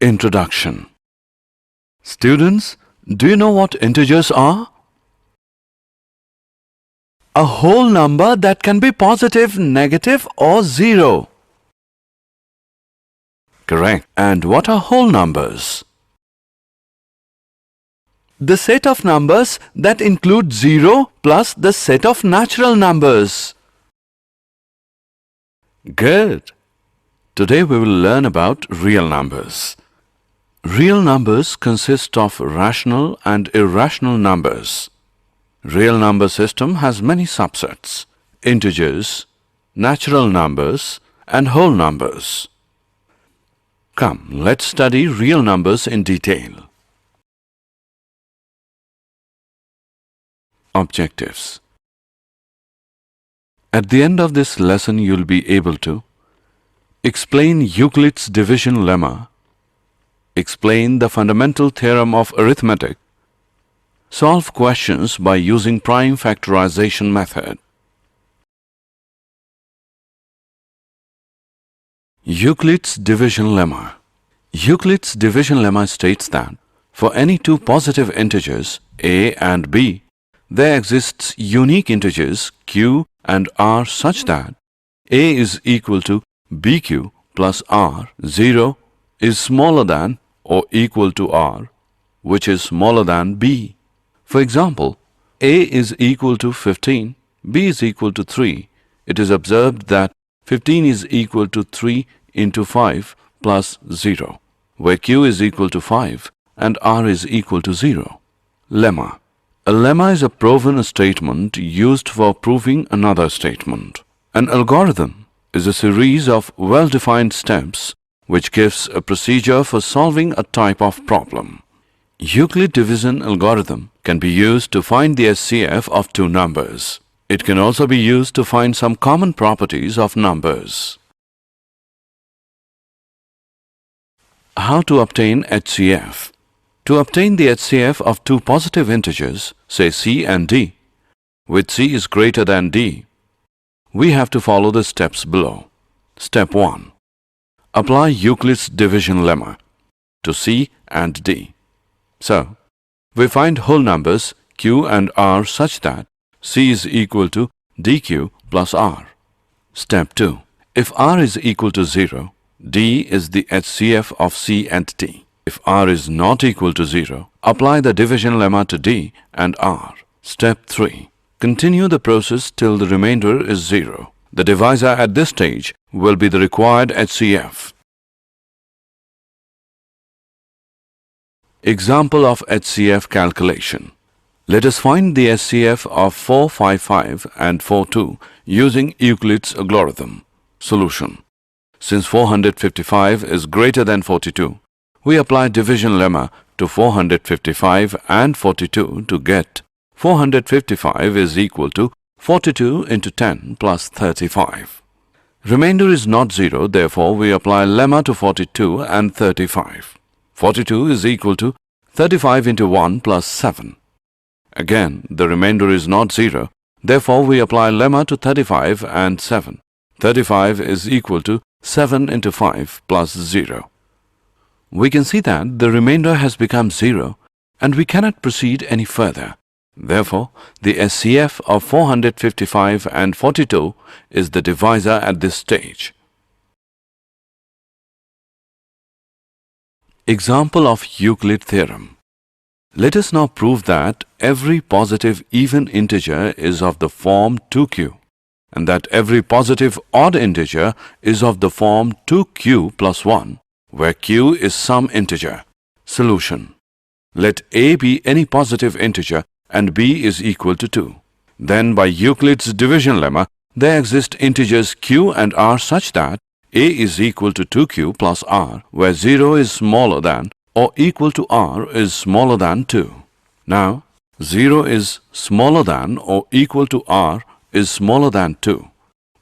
Introduction. Students, do you know what integers are? A whole number that can be positive, negative or zero. Correct. And what are whole numbers? The set of numbers that include 0 plus the set of natural numbers. Good. Today we will learn about real numbers. Real numbers consist of rational and irrational numbers. Real number system has many subsets: integers, natural numbers and whole numbers. Come, let's study real numbers in detail. Objectives. At the end of this lesson, you'll be able to explain Euclid's division lemma, explain the fundamental theorem of arithmetic, solve questions by using prime factorization method. Euclid's division lemma. Euclid's division lemma states that for any two positive integers a and b, there exists unique integers q and r such that a is equal to bq plus r. 0 is smaller than or equal to r, which is smaller than b. For example, a is equal to 15, b is equal to 3. It is observed that 15 is equal to 3 into 5 plus 0, where q is equal to 5 and r is equal to 0. Lemma. A lemma is a proven statement used for proving another statement. An algorithm is a series of well-defined steps which gives a procedure for solving a type of problem. Euclid division algorithm can be used to find the SCF of two numbers. It can also be used to find some common properties of numbers. How to obtain HCF? To obtain the HCF of two positive integers, say c and d, with c is greater than d, we have to follow the steps below. Step 1. Apply Euclid's division lemma to c and d. So, we find whole numbers q and r such that c is equal to dq plus r. Step 2. If r is equal to 0, d is the HCF of c and d. If r is not equal to 0, apply the division lemma to d and r. Step 3. Continue the process till the remainder is 0. The divisor at this stage will be the required HCF. Example of HCF calculation. Let us find the HCF of 455 and 42 using Euclid's algorithm. Solution. Since 455 is greater than 42, we apply division lemma to 455 and 42 to get 455 is equal to 42 into 10 plus 35. Remainder is not 0, therefore we apply lemma to 42 and 35. 42 is equal to 35 into 1 plus 7. Again, the remainder is not 0, therefore we apply lemma to 35 and 7. 35 is equal to 7 into 5 plus 0. We can see that the remainder has become 0 and we cannot proceed any further. Therefore, the SCF of 455 and 42 is the divisor at this stage. Example of Euclid theorem. Let us now prove that every positive even integer is of the form 2q and that every positive odd integer is of the form 2q plus 1, where q is some integer. Solution. Let a be any positive integer and b is equal to 2. Then by Euclid's division lemma, there exist integers q and r such that a is equal to 2q plus r, where 0 is smaller than or equal to r is smaller than 2. Now, 0 is smaller than or equal to r is smaller than 2,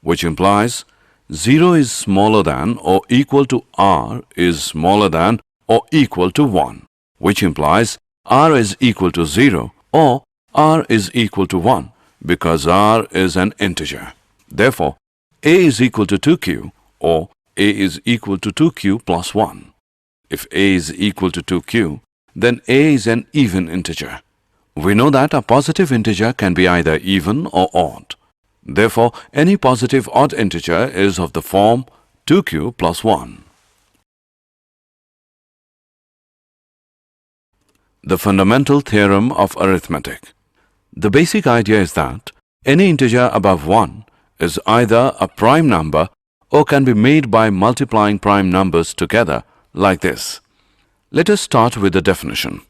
which implies 0 is smaller than or equal to r is smaller than or equal to 1, which implies r is equal to 0 or r is equal to 1 because r is an integer. Therefore, a is equal to 2q or a is equal to 2q plus 1. If a is equal to 2q, then a is an even integer. We know that a positive integer can be either even or odd. Therefore, any positive odd integer is of the form 2q plus 1. The fundamental theorem of arithmetic. The basic idea is that any integer above 1 is either a prime number or can be made by multiplying prime numbers together like this. Let us start with the definition.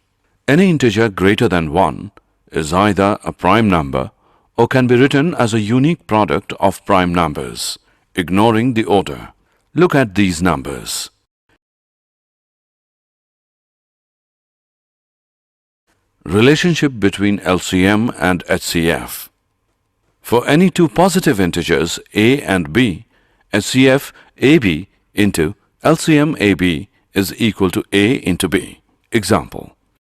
Any integer greater than 1 is either a prime number or can be written as a unique product of prime numbers, ignoring the order. Look at these numbers. Relationship between LCM and HCF. For any two positive integers a and b, HCF ab into LCM ab is equal to a into b. Example: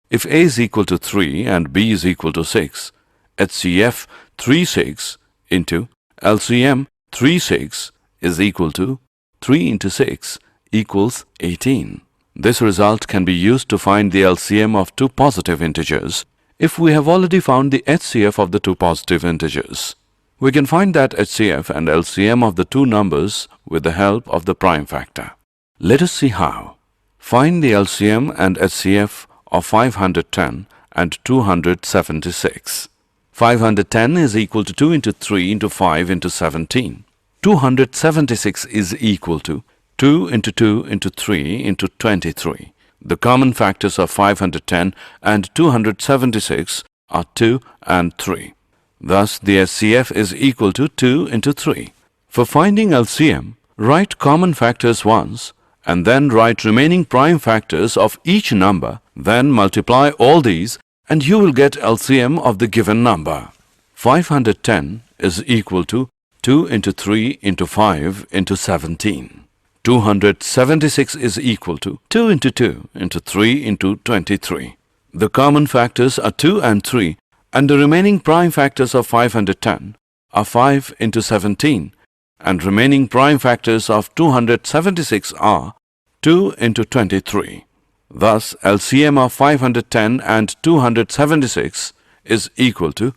if a is equal to 3 and b is equal to 6, HCF 36 into LCM 36 is equal to 3 into 6 equals 18. This result can be used to find the LCM of two positive integers if we have already found the HCF of the two positive integers. We can find that HCF and LCM of the two numbers with the help of the prime factor. Let us see how. Find the LCM and HCF of 510 and 276. 510 is equal to 2 into 3 into 5 into 17. 276 is equal to 2 into 2 into 3 into 23. The common factors of 510 and 276 are 2 and 3. Thus, the HCF is equal to 2 into 3. For finding LCM, write common factors once and then write remaining prime factors of each number. Then multiply all these and you will get LCM of the given number. 510 is equal to 2 into 3 into 5 into 17. 276 is equal to 2 into 2 into 3 into 23. The common factors are 2 and 3 and the remaining prime factors of 510 are 5 into 17 and remaining prime factors of 276 are 2 into 23. Thus, LCM of 510 and 276 is equal to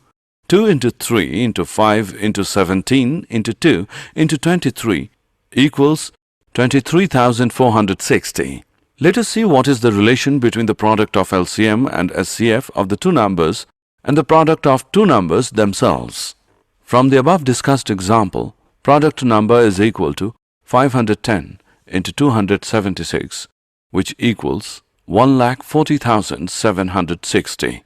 2 into 3 into 5 into 17 into 2 into 23 equals 23,460. Let us see what is the relation between the product of LCM and HCF of the two numbers and the product of two numbers themselves. From the above discussed example, product number is equal to 510 into 276, which equals 1,40,760.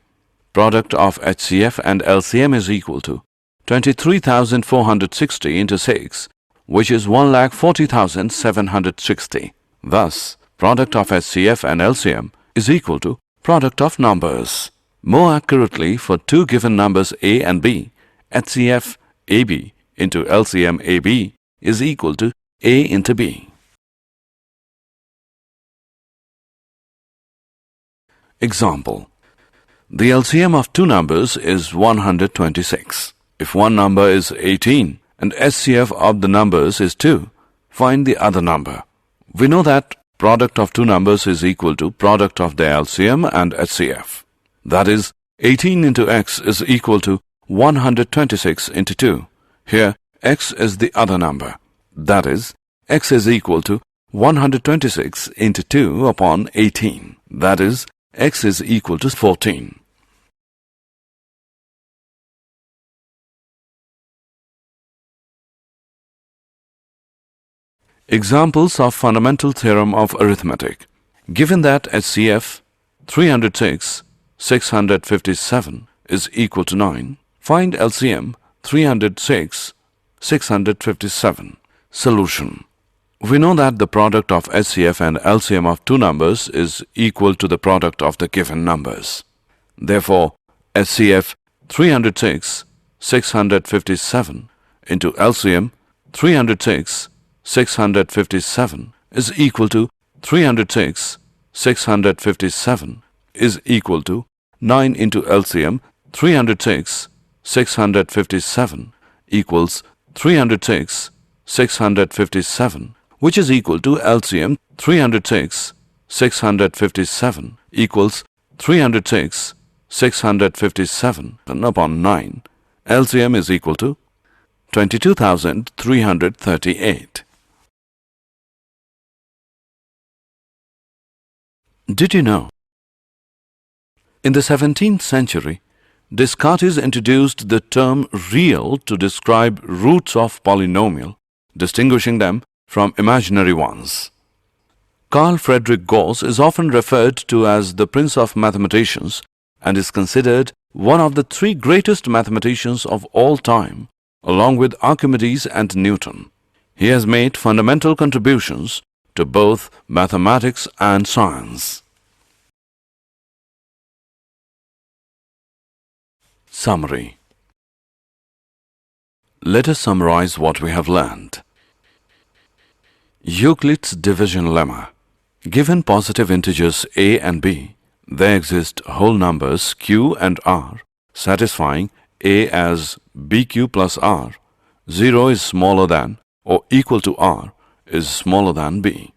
Product of HCF and LCM is equal to 23,460 into 6, which is 1,40,760. Thus, product of HCF and LCM is equal to product of numbers. More accurately, for two given numbers a and b, HCF ab into LCM ab is equal to a into b. Example: the LCM of two numbers is 126. If one number is 18 and HCF of the numbers is 2, find the other number. We know that product of two numbers is equal to product of their LCM and HCF. That is, 18 into x is equal to 126 into 2. Here, x is the other number. That is, x is equal to 126 into 2 upon 18. That is, x is equal to 14. Examples of fundamental theorem of arithmetic. Given that HCF 306, 657 is equal to 9, find LCM 306, 657. Solution. We know that the product of HCF and LCM of two numbers is equal to the product of the given numbers. Therefore, HCF 306, 657 into LCM 306, 657 is equal to 306, 657 is equal to 9 into LCM 306, 657 equals 306, 657, which is equal to LCM 306, 657 equals 306 657 upon 9. LCM is equal to 22,338. Did you know? In the 17th century, Descartes introduced the term real to describe roots of polynomial, distinguishing them from imaginary ones. Carl Friedrich Gauss is often referred to as the Prince of Mathematicians and is considered one of the three greatest mathematicians of all time, along with Archimedes and Newton. He has made fundamental contributions to both mathematics and science. Summary. Let us summarize what we have learned. Euclid's division lemma. Given positive integers a and b, there exist whole numbers q and r satisfying a as bq plus r, 0 is smaller than or equal to r is smaller than b.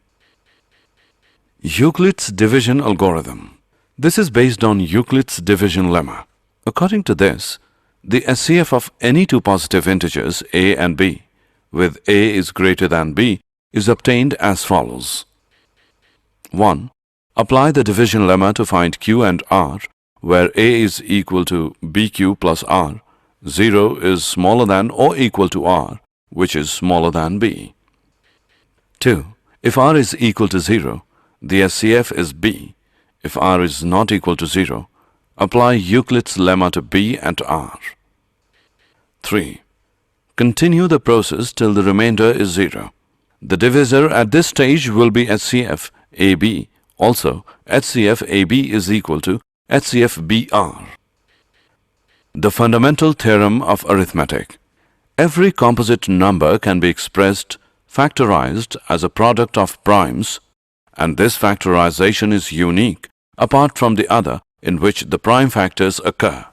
Euclid's division algorithm. This is based on Euclid's division lemma. According to this, the SCF of any two positive integers a and b, with a is greater than b, is obtained as follows. 1. Apply the division lemma to find q and r, where a is equal to bq plus r, 0 is smaller than or equal to r, which is smaller than b. 2. If r is equal to 0, the SCF is b. If r is not equal to 0, apply Euclid's lemma to b and r. 3. Continue the process till the remainder is 0. The divisor at this stage will be HCF AB. Also, HCF AB is equal to HCF BR. The fundamental theorem of arithmetic. Every composite number can be expressed factorized as a product of primes, and this factorization is unique apart from the other in which the prime factors occur.